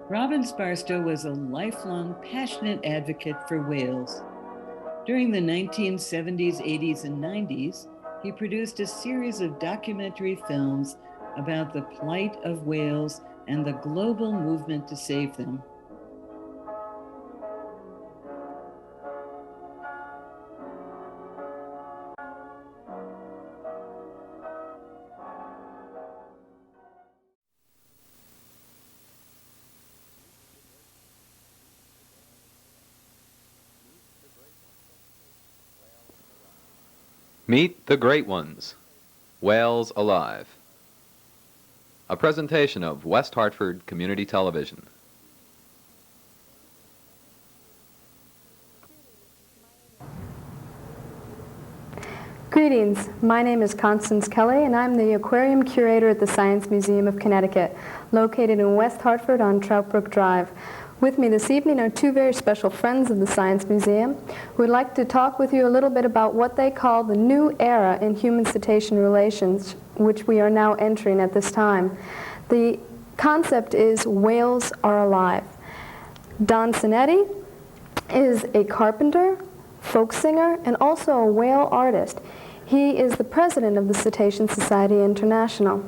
Robbins Barstow was a lifelong, passionate advocate for whales. During the 1970s, 80s, and 90s, he produced a series of documentary films about the plight of whales and the global movement to save them. Meet the Great Ones, Whales Alive. A presentation of West Hartford Community Television. Greetings, my name is Constance Kelly and I'm the aquarium curator at the Science Museum of Connecticut, located in West Hartford on Trout Brook Drive. With me this evening are two very special friends of the Science Museum who would like to talk with you a little bit about what they call the new era in human-cetacean relations, which we are now entering at this time. The concept is whales are alive. Don Sineti is a carpenter, folk singer, and also a whale artist. He is the president of the Cetacean Society International.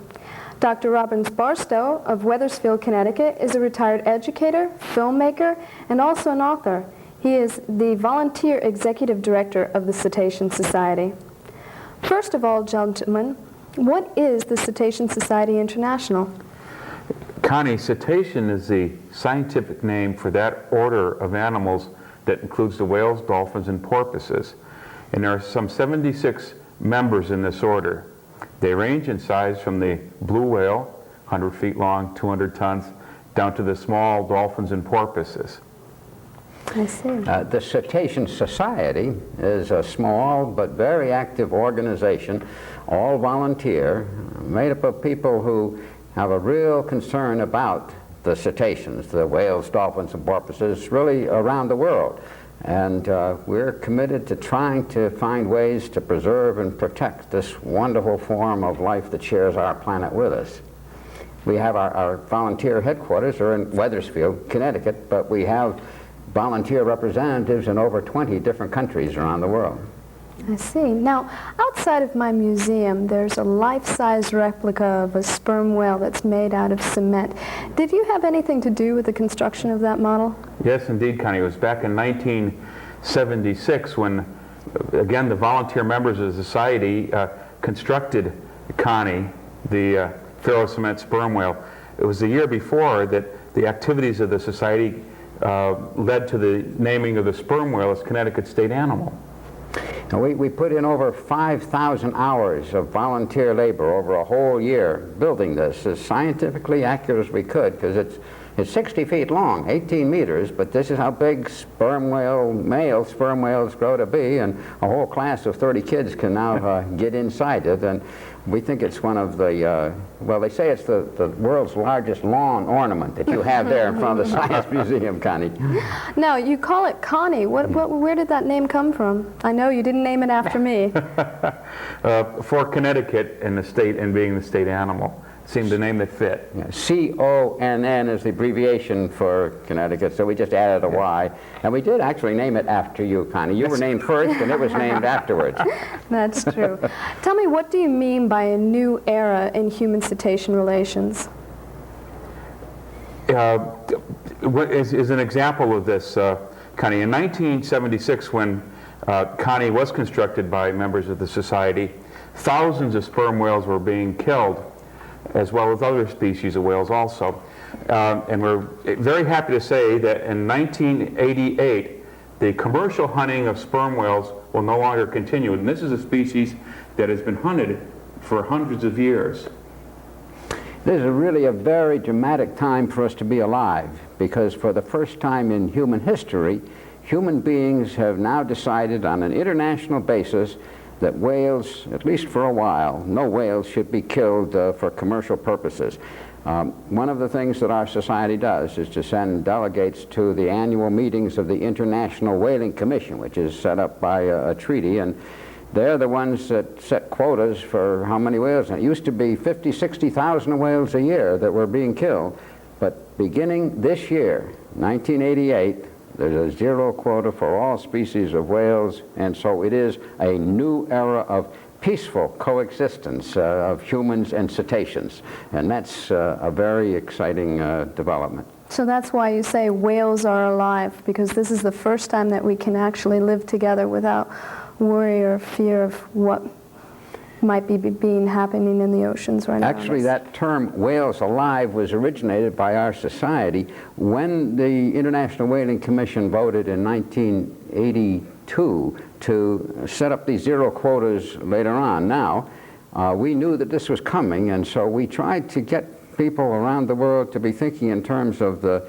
Dr. Robbins Barstow of Wethersfield, Connecticut is a retired educator, filmmaker, and also an author. He is the volunteer executive director of the Cetacean Society. First of all, gentlemen, what is the Cetacean Society International? Connie, cetacean is the scientific name for that order of animals that includes the whales, dolphins, and porpoises. And there are some 76 members in this order. They range in size from the blue whale, 100 feet long, 200 tons, down to the small dolphins and porpoises. I see. The Cetacean Society is a small but very active organization, all volunteer, made up of people who have a real concern about the cetaceans, the whales, dolphins, and porpoises, really around the world. And we're committed to trying to find ways to preserve and protect this wonderful form of life that shares our planet with us. We have our volunteer headquarters are in Wethersfield, Connecticut, but we have volunteer representatives in over 20 different countries around the world. I see. Now, outside of my museum, there's a life-size replica of a sperm whale that's made out of cement. Did you have anything to do with the construction of that model? Yes, indeed, Connie. It was back in 1976 when, again, the volunteer members of the society constructed Connie, the ferrocement sperm whale. It was the year before that the activities of the society led to the naming of the sperm whale as Connecticut state animal. Now we put in over 5,000 hours of volunteer labor over a whole year building this as scientifically accurate as we could, because it's 60 feet long, 18 meters, but this is how big male sperm whales grow to be, and a whole class of 30 kids can now get inside it. And we think it's one of the, well, they say it's the world's largest lawn ornament that you have there in front of the Science Museum, Connie. Now, you call it Connie. Where did that name come from? I know you didn't name it after me. For Connecticut and the state, and being the state animal, seemed a name that fit. Yeah, C-O-N-N is the abbreviation for Connecticut, so we just added a Y. And we did actually name it after you, Connie. You were named first, and it was named afterwards. That's true. Tell me, what do you mean by a new era in human-cetacean relations? Is an example of this, Connie. In 1976, when Connie was constructed by members of the society, thousands of sperm whales were being killed, as well as other species of whales also. And we're very happy to say that in 1988, the commercial hunting of sperm whales will no longer continue. And this is a species that has been hunted for hundreds of years. This is really a very dramatic time for us to be alive, because for the first time in human history, human beings have now decided on an international basis that whales, at least for a while, no whales should be killed for commercial purposes. One of the things that our society does is to send delegates to the annual meetings of the International Whaling Commission, which is set up by a treaty, and they're the ones that set quotas for how many whales. And it used to be 50,000, 60,000 whales a year that were being killed. But beginning this year, 1988, there's a zero quota for all species of whales, and so it is a new era of peaceful coexistence of humans and cetaceans, and that's a very exciting development. So that's why you say whales are alive, because this is the first time that we can actually live together without worry or fear of what might be happening in the oceans right now. Actually, that term whales alive was originated by our society when the International Whaling Commission voted in 1982 to set up these zero quotas later on. Now, we knew that this was coming, and so we tried to get people around the world to be thinking in terms of the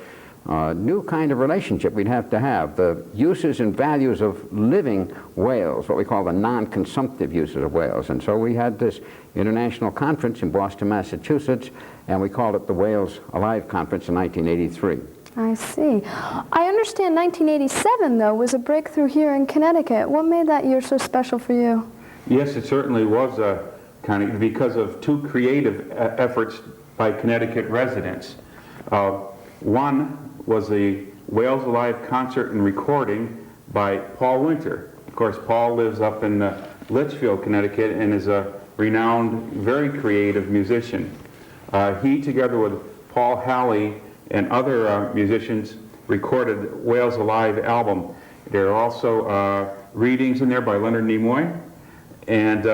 new kind of relationship we'd have to have, the uses and values of living whales, what we call the non-consumptive uses of whales. And so we had this international conference in Boston, Massachusetts, and we called it the Whales Alive Conference in 1983. I see. I understand 1987, though, was a breakthrough here in Connecticut. What made that year so special for you? Yes, it certainly was kind of because of two creative efforts by Connecticut residents. One was the Whales Alive concert and recording by Paul Winter. Of course, Paul lives up in Litchfield, Connecticut, and is a renowned, very creative musician. He, together with Paul Halley and other musicians, recorded Whales Alive album. There are also readings in there by Leonard Nimoy, and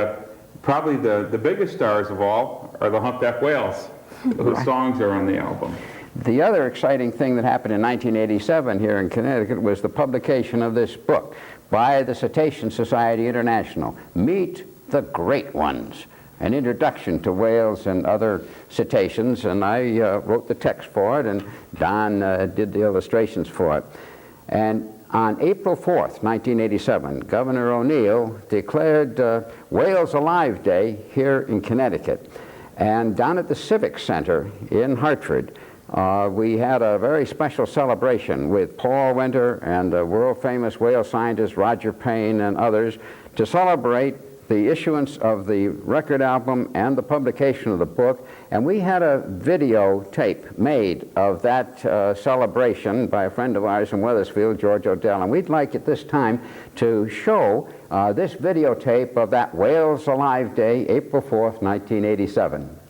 probably the biggest stars of all are the humpback whales, whose songs are on the album. The other exciting thing that happened in 1987 here in Connecticut was the publication of this book by the Cetacean Society International, Meet the Great Ones, an introduction to whales and other cetaceans, and I wrote the text for it, and Don did the illustrations for it. And on April 4th, 1987, Governor O'Neill declared Whales Alive Day here in Connecticut. And down at the Civic Center in Hartford, we had a very special celebration with Paul Winter and the world-famous whale scientist Roger Payne and others to celebrate the issuance of the record album and the publication of the book. And we had a videotape made of that celebration by a friend of ours in Wethersfield, George Odell. And we'd like at this time to show this videotape of that Whales Alive Day, April 4th, 1987.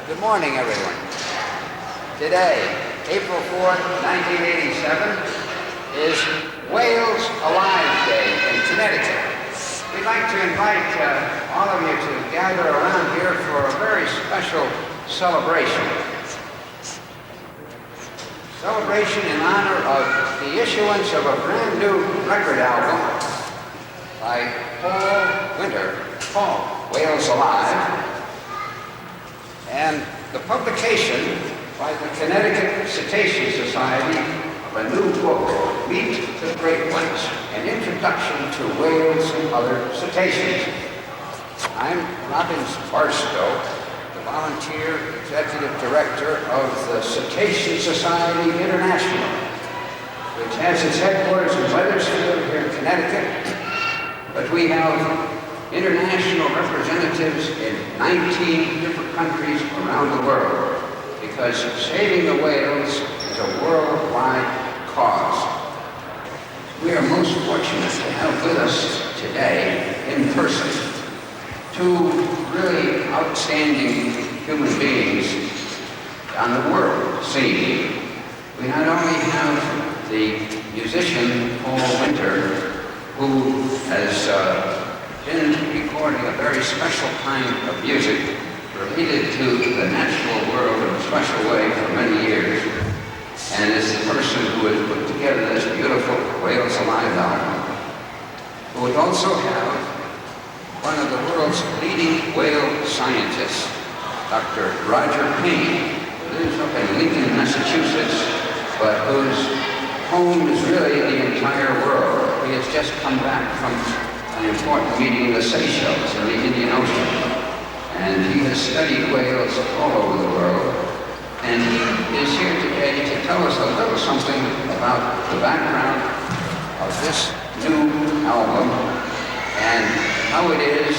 Good morning, everyone. Today, April 4th, 1987, is Whales Alive Day in Connecticut. We'd like to invite all of you to gather around here for a very special celebration. Celebration in honor of the issuance of a brand new record album by Paul Winter, called Whales Alive, and the publication by the Connecticut Cetacean Society of a new book, Meet the Great Ones, an introduction to whales and other cetaceans. I'm Robbins Barstow, the volunteer executive director of the Cetacean Society International, which has its headquarters in Wethersfield here in Connecticut, but we have international representatives in 19 different countries around the world, because saving the whales is a worldwide cause. We are most fortunate to have with us today, in person, two really outstanding human beings on the world scene. We not only have the musician Paul Winter, who has been recording a very special kind of music related to the natural world in a special way for many years, and is the person who has put together this beautiful Whales Alive album. But we also have one of the world's leading whale scientists, Dr. Roger Payne, who lives up in Lincoln, Massachusetts, but whose home is really the entire world. He has just come back from an important meeting in the Seychelles in the Indian Ocean. And he has studied whales all over the world. And he is here today to tell us a little something about the background of this new album and how it is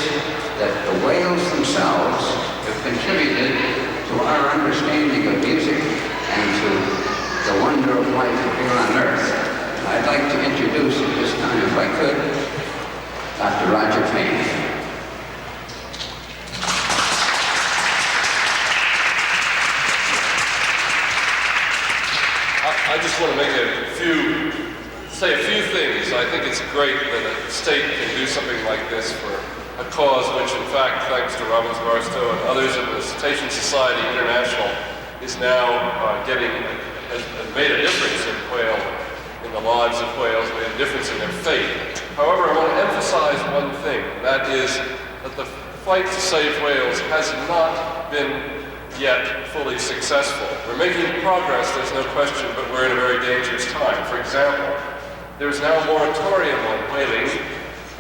that the whales themselves have contributed to our understanding of music and to the wonder of life here on Earth. I'd like to introduce at this time, if I could, Dr. Roger Payne. I just want to say a few things. I think it's great that a state can do something like this for a cause which, in fact, thanks to Robbins, Barstow, and others of the Cetacean Society International, is now has made a difference in the lives of whales, made a difference in their fate. However, I want to emphasize one thing, and that is that the fight to save whales has not been yet fully successful. We're making progress, there's no question, but we're in a very dangerous time. For example, there's now a moratorium on whaling,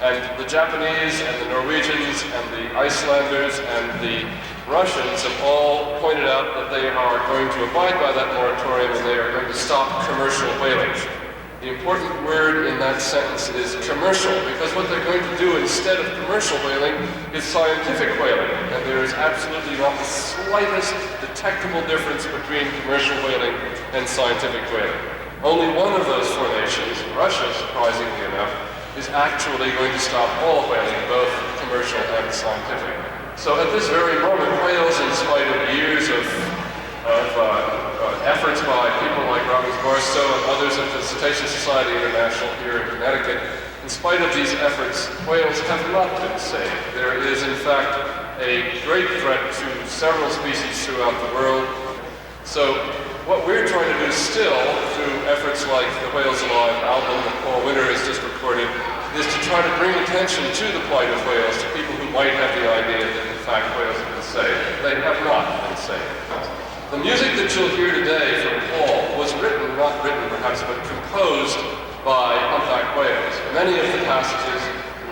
and the Japanese and the Norwegians and the Icelanders and the Russians have all pointed out that they are going to abide by that moratorium and they are going to stop commercial whaling. The important word in that sentence is commercial, because what they're going to do instead of commercial whaling is scientific whaling. And there is absolutely not the slightest detectable difference between commercial whaling and scientific whaling. Only one of those four nations, Russia, surprisingly enough, is actually going to stop all whaling, both commercial and scientific. So at this very moment, whales, in spite of years of efforts by people like Robbins, Barstow, and others at the Cetacean Society International here in Connecticut, in spite of these efforts, whales have not been saved. There is, in fact, a great threat to several species throughout the world. So what we're trying to do still, through efforts like the Whales Alive album that Paul Winter has just recorded, is to try to bring attention to the plight of whales to people who might have the idea that, in fact, whales have been saved. They have not been saved. The music that you'll hear today from Paul was not written perhaps, but composed by humpback whales. Many of the passages,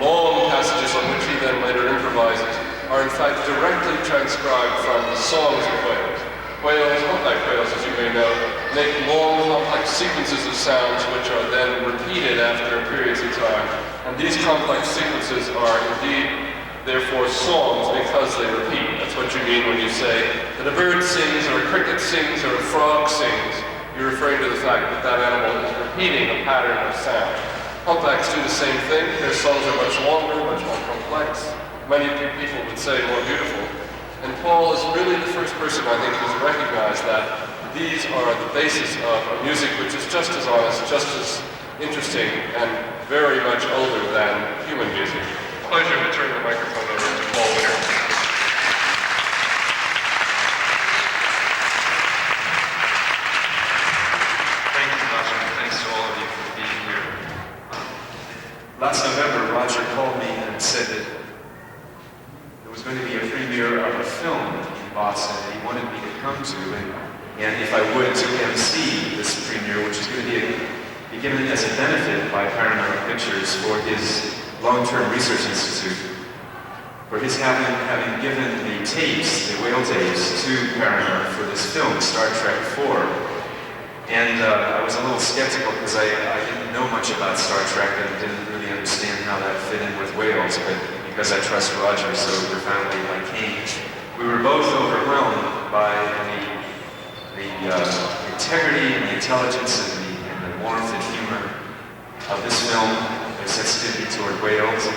long passages on which he then later improvises, are in fact directly transcribed from the songs of whales. Humpback whales, as you may know, make long, complex sequences of sounds which are then repeated after periods of time. And these complex sequences are indeed therefore songs because they repeat. That's what you mean when you say that a bird sings or a cricket sings or a frog sings. You're referring to the fact that that animal is repeating a pattern of sound. Humpbacks do the same thing. Their songs are much longer, much more complex. Many people would say more beautiful. And Paul is really the first person, I think, who's recognized that these are the basis of a music which is just as honest, just as interesting, and very much older than human music. Pleasure to turn the microphone over to Paul Winter. Thank you, Roger, and thanks to all of you for being here. Last November, Roger called me and said that there was going to be a premiere of a film in Boston that he wanted me to come to, and if I would, to MC this premiere, which is going to be given as a benefit by Paramount Pictures for his Long-Term Research Institute, for his having given the tapes, the whale tapes, to Paramount for this film, Star Trek IV. And I was a little skeptical because I didn't know much about Star Trek and didn't really understand how that fit in with whales, but because I trust Roger so profoundly, I came. We were both overwhelmed by the integrity and the intelligence and the warmth and humor of this film, their sensitivity toward whales.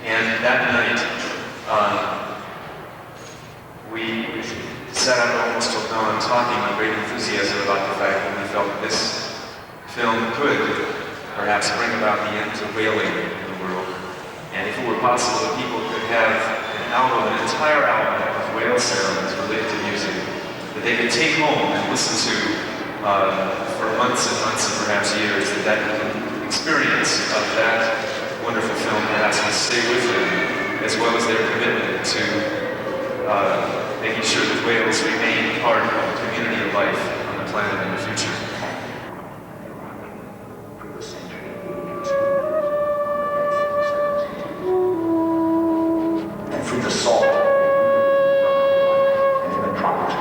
And that night, we sat up almost till dawn talking with great enthusiasm about the fact that we felt that this film could perhaps bring about the end to whaling in the world. And if it were possible that people could have an entire album of whale sounds related to music that they could take home and listen to for months and months and perhaps years, that experience of that wonderful film perhaps would stay with them, as well as their commitment to making sure that whales remain part of the community of life on the planet in the future. And through the salt, and in the tropics,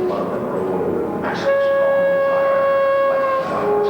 one of them grow massive, strong fire like clouds.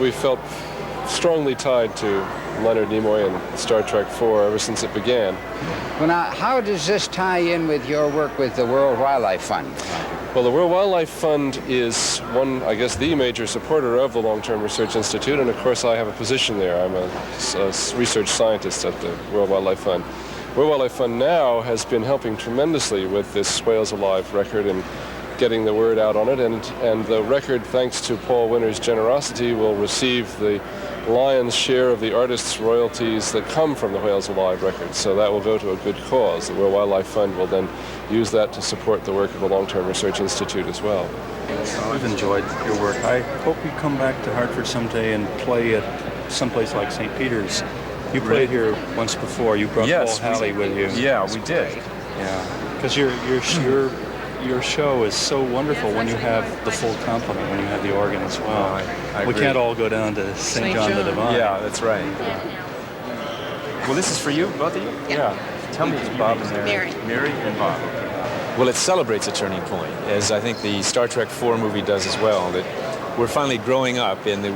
we've felt strongly tied to Leonard Nimoy and Star Trek IV ever since it began. Well, now, how does this tie in with your work with the World Wildlife Fund? Well, the World Wildlife Fund is one, I guess, the major supporter of the Long-Term Research Institute, and of course I have a position there. I'm a research scientist at the World Wildlife Fund. World Wildlife Fund now has been helping tremendously with this Whales Alive record and getting the word out on it, and the record, thanks to Paul Winter's generosity, will receive the lion's share of the artists' royalties that come from the Whales Alive record. So that will go to a good cause. The World Wildlife Fund will then use that to support the work of the Long-Term Research Institute as well. I've enjoyed your work. I hope you come back to Hartford someday and play at someplace like St. Peter's. You played here once before. You brought Paul Halley with you. Yeah, we did. Yeah, because your show is so wonderful when you have the full complement, when you have the organ as well. I we agree. can't all go down to St. John the Divine. Yeah, that's right. Well, this is for you, both of you? Yeah. Tell me, Bob and Mary. Mary and Bob. Well, it celebrates a turning point, as I think the Star Trek IV movie does as well, that we're finally growing up and that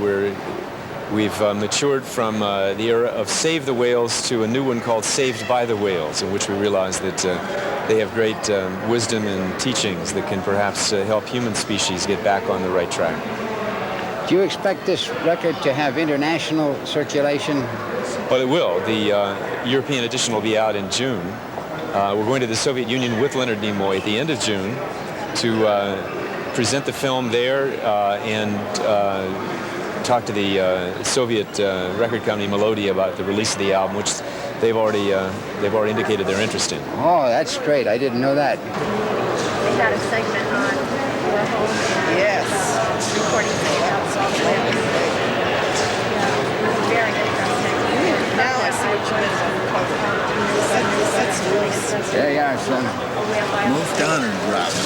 we've matured from the era of Save the Whales to a new one called Saved by the Whales, in which we realize that they have great wisdom and teachings that can perhaps help human species get back on the right track. Do you expect this record to have international circulation? Well, it will. The European edition will be out in June. We're going to the Soviet Union with Leonard Nimoy at the end of June to present the film there and talk to the Soviet record company Melodia about the release of the album, which they've already indicated their interest in. Oh, that's great. I didn't know that. They had a segment on Warhol. Yes. Recording stage. Very interesting. Now I see what you meant. That's really There you are, son. Most honored, Robin.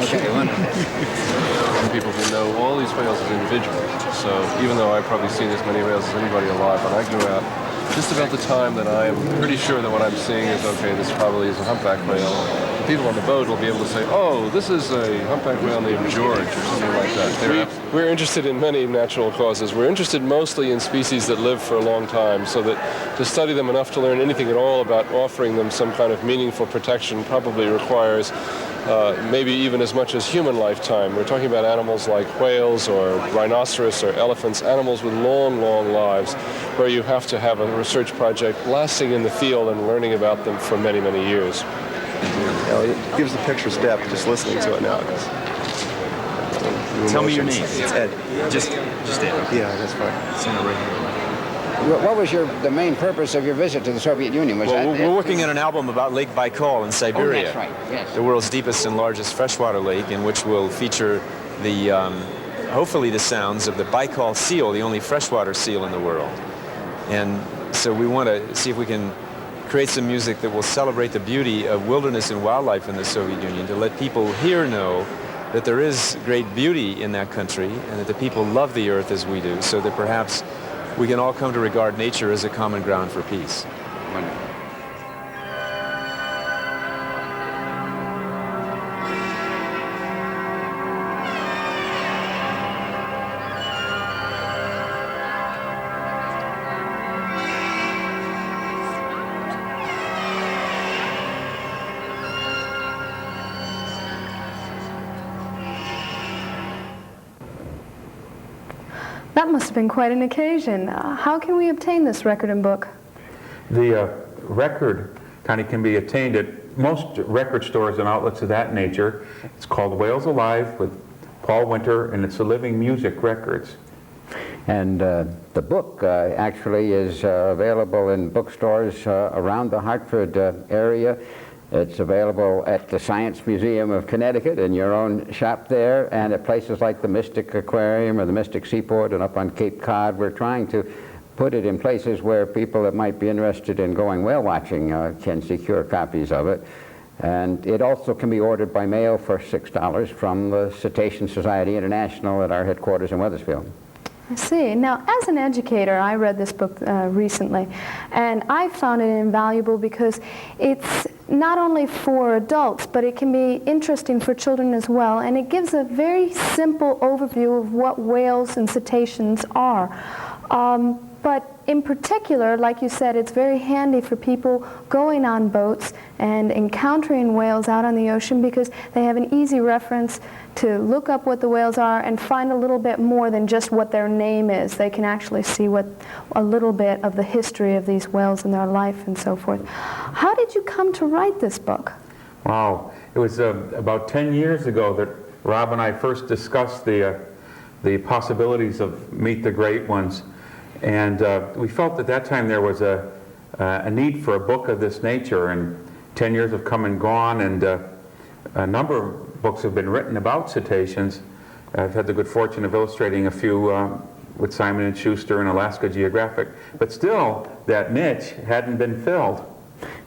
Okay, wonderful. And people who know all these whales as individuals. So even though I've probably seen as many whales as anybody alive, when I go out, just about the time that I am pretty sure that what I'm seeing is, okay, this probably is a humpback whale, the people on the boat will be able to say, oh, this is a humpback whale named George, or something like that. We're interested in many natural causes. We're interested mostly in species that live for a long time, so that to study them enough to learn anything at all about offering them some kind of meaningful protection probably requires maybe even as much as human lifetime. We're talking about animals like whales or rhinoceros or elephants, animals with long, long lives, where you have to have a research project lasting in the field and learning about them for many, many years. It gives the picture's depth just listening to it now. Tell me your name. It's Ed. Just Ed. Yeah, that's fine. Send it right here. What was the main purpose of your visit to the Soviet Union? We're working on an album about Lake Baikal in Siberia. Oh, that's right, yes. The world's deepest and largest freshwater lake, in which will feature the, hopefully the sounds of the Baikal seal, the only freshwater seal in the world. And so we want to see if we can create some music that will celebrate the beauty of wilderness and wildlife in the Soviet Union, to let people here know that there is great beauty in that country and that the people love the earth as we do, so that perhaps we can all come to regard nature as a common ground for peace. Wonderful. That must have been quite an occasion. How can we obtain this record and book? The record kind of can be obtained at most record stores and outlets of that nature. It's called Whales Alive with Paul Winter, and it's a Living Music Records. And the book actually is available in bookstores around the Hartford area. It's available at the Science Museum of Connecticut in your own shop there, and at places like the Mystic Aquarium or the Mystic Seaport and up on Cape Cod. We're trying to put it in places where people that might be interested in going whale watching can secure copies of it. And it also can be ordered by mail for $6 from the Cetacean Society International at our headquarters in Wethersfield. I see. Now, as an educator, I read this book recently, and I found it invaluable because it's not only for adults, but it can be interesting for children as well, and it gives a very simple overview of what whales and cetaceans are. But in particular, like you said, it's very handy for people going on boats and encountering whales out on the ocean, because they have an easy reference to look up what the whales are and find a little bit more than just what their name is. They can actually see a little bit of the history of these whales and their life and so forth. How did you come to write this book? Wow, it was about 10 years ago that Rob and I first discussed the possibilities of Meet the Great Ones. And we felt at that time there was a need for a book of this nature, and 10 years have come and gone, and a number of books have been written about cetaceans. I've had the good fortune of illustrating a few with Simon & Schuster and Alaska Geographic, but still that niche hadn't been filled.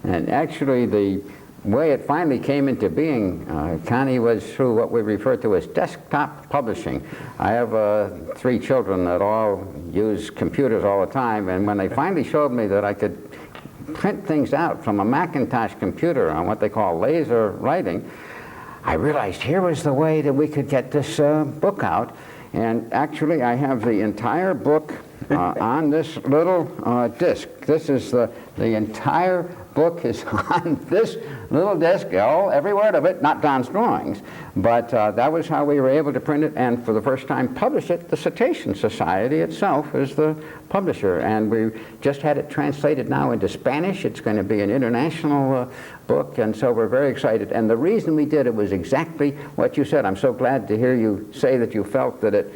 And actually the way it finally came into being, Connie, was through what we refer to as desktop publishing. I have 3 children that all use computers all the time, and when they finally showed me that I could print things out from a Macintosh computer on what they call laser writing, I realized here was the way that we could get this book out. And actually I have the entire book on this little disc. This is the entire book is on this little disc, every word of it, not Don's drawings, but that was how we were able to print it, and for the first time publish it. The Cetacean Society itself is the publisher, and we just had it translated now into Spanish. It's going to be an international book, and so we're very excited. And the reason we did it was exactly what you said. I'm so glad to hear you say that you felt that it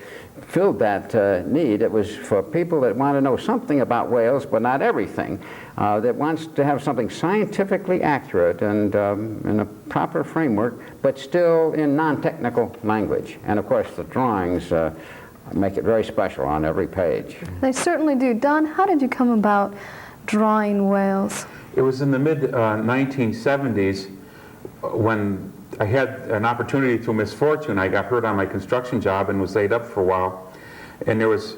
filled that need. It was for people that want to know something about whales, but not everything, that wants to have something scientifically accurate and in a proper framework, but still in non-technical language. And of course the drawings make it very special on every page. They certainly do. Don, how did you come about drawing whales? It was in the mid-1970s when I had an opportunity through misfortune. I got hurt on my construction job and was laid up for a while. And there was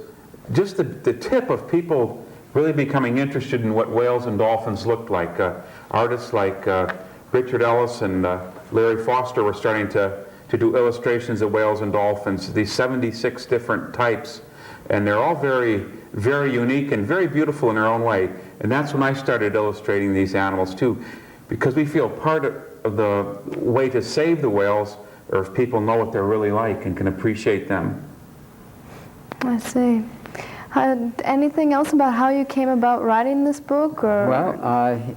just the tip of people really becoming interested in what whales and dolphins looked like. Artists like Richard Ellis and Larry Foster were starting to do illustrations of whales and dolphins, these 76 different types. And they're all very, very unique and very beautiful in their own way. And that's when I started illustrating these animals too, because we feel part of the way to save the whales or if people know what they're really like and can appreciate them. I see. Anything else about how you came about writing this book? Or? Well,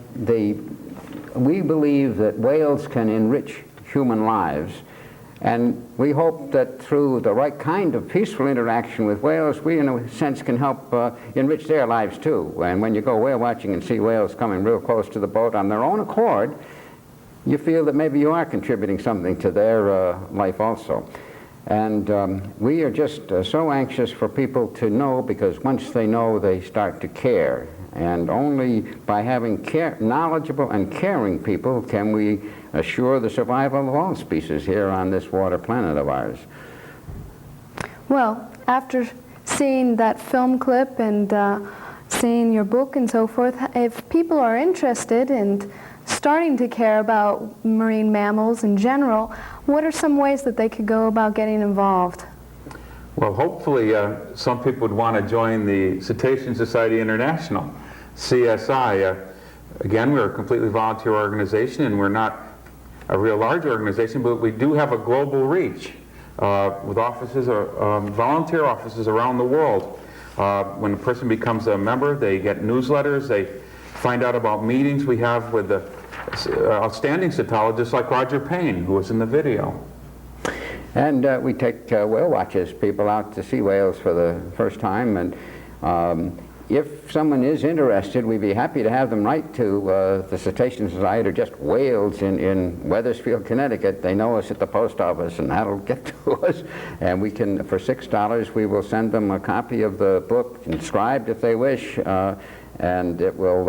we believe that whales can enrich human lives, and we hope that through the right kind of peaceful interaction with whales, we in a sense can help enrich their lives too. And when you go whale watching and see whales coming real close to the boat on their own accord, you feel that maybe you are contributing something to their life also. And we are just so anxious for people to know, because once they know, they start to care. And only by having knowledgeable and caring people can we assure the survival of all species here on this water planet of ours. Well, after seeing that film clip and seeing your book and so forth, if people are interested in starting to care about marine mammals in general, what are some ways that they could go about getting involved? Well, hopefully some people would want to join the Cetacean Society International, CSI. Again, we're a completely volunteer organization, and we're not a real large organization, but we do have a global reach with offices, volunteer offices around the world. When a person becomes a member, they get newsletters, they find out about meetings we have with the outstanding cetologists like Roger Payne, who was in the video. And we take whale watchers, people out to see whales for the first time, and if someone is interested, we'd be happy to have them write to the Cetacean Society or just Whales in Wethersfield, Connecticut. They know us at the post office, and that'll get to us. And we can, for $6, we will send them a copy of the book, inscribed if they wish, and it will,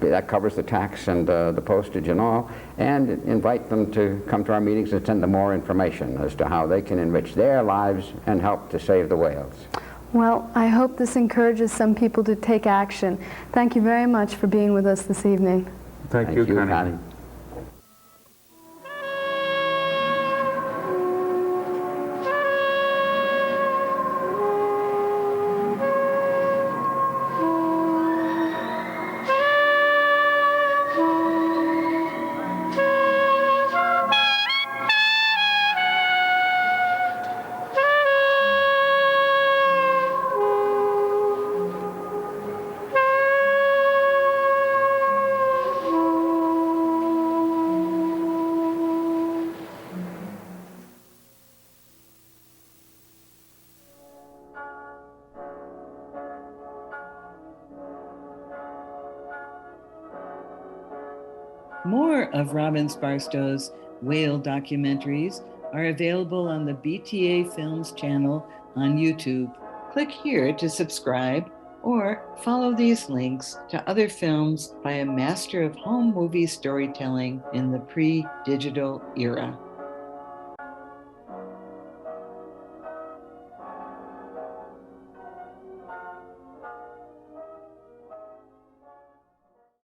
that covers the tax and the postage and all, and invite them to come to our meetings and send them more information as to how they can enrich their lives and help to save the whales. Well, I hope this encourages some people to take action. Thank you very much for being with us this evening. Thank you, Connie. More of Robbins Barstow's whale documentaries are available on the BTA Films channel on YouTube. Click here to subscribe or follow these links to other films by a master of home movie storytelling in the pre-digital era.